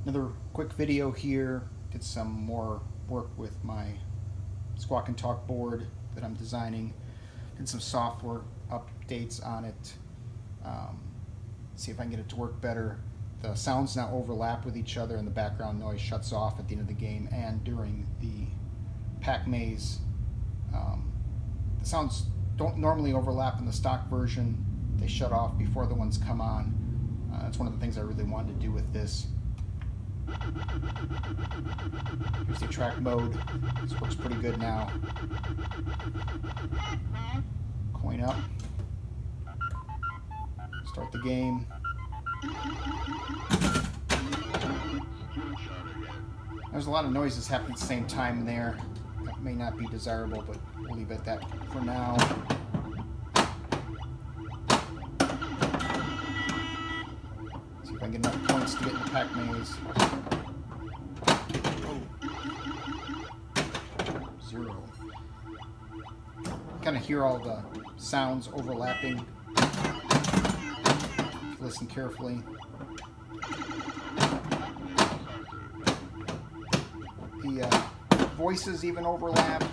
Another quick video here. Did some more work with my Squawk and Talk board that I'm designing. Did some software updates on it. See if I can get it to work better. The sounds now overlap with each other and the background noise shuts off at the end of the game and during the pacmaze. The sounds don't normally overlap in the stock version. They shut off before the ones come on. That's one of the things I really wanted to do with this. Here's the track mode. This works pretty good now. Coin up. Start the game. There's a lot of noises happening at the same time there. That may not be desirable, but we'll leave it at that for now. See if I can get enough points to get in the pacmaze. Oh. 0. Kind of hear all the sounds overlapping. Listen carefully. The voices even overlap.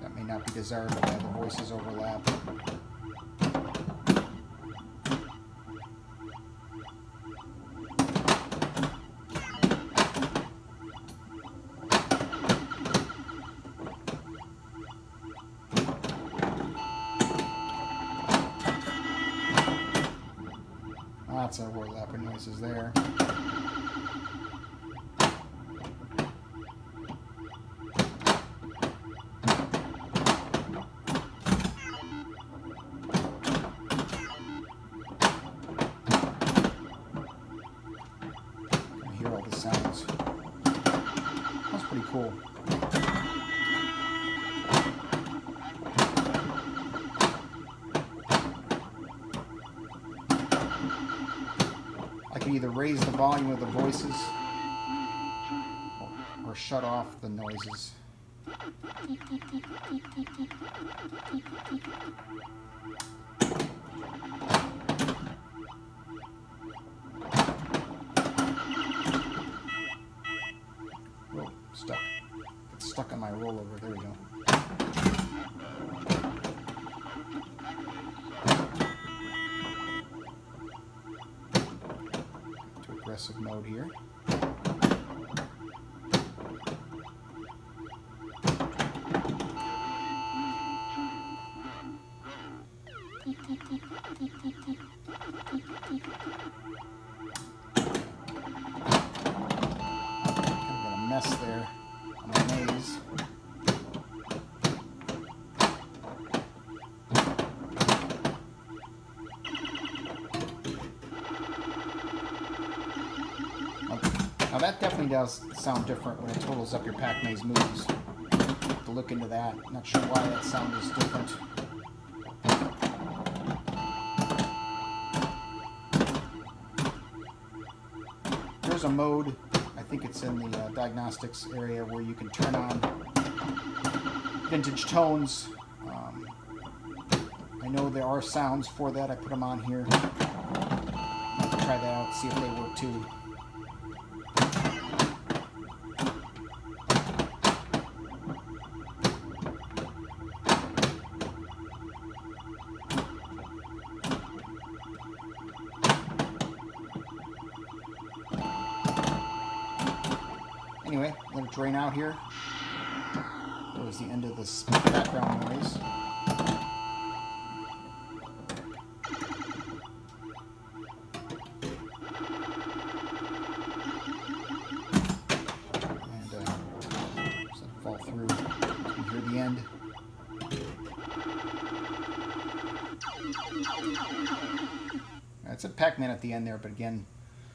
That may not be desirable to have the voices overlap. Lots of overlapping noises there. I hear all the sounds. That's pretty cool. I can either raise the volume of the voices or shut off the noises. Oh, stuck. It's stuck on my rollover. There we go. Aggressive mode here. Kind of got a mess there on my maze. Now that definitely does sound different when it totals up your pacmaze moves. Have to look into that. Not sure why that sound is different. There's a mode, I think it's in the diagnostics area, where you can turn on vintage tones. I know there are sounds for that. I put them on here. I'll have to try that out, see if they work too. Anyway, let it drain out here. That was the end of this background noise. And just let it fall through. You can hear the end. It's a Pac-Man at the end there, but again,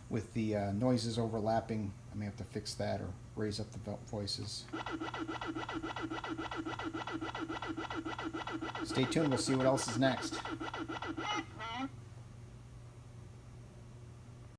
with the noises overlapping, I may have to fix that or raise up the voices. Stay tuned, we'll see what else is next.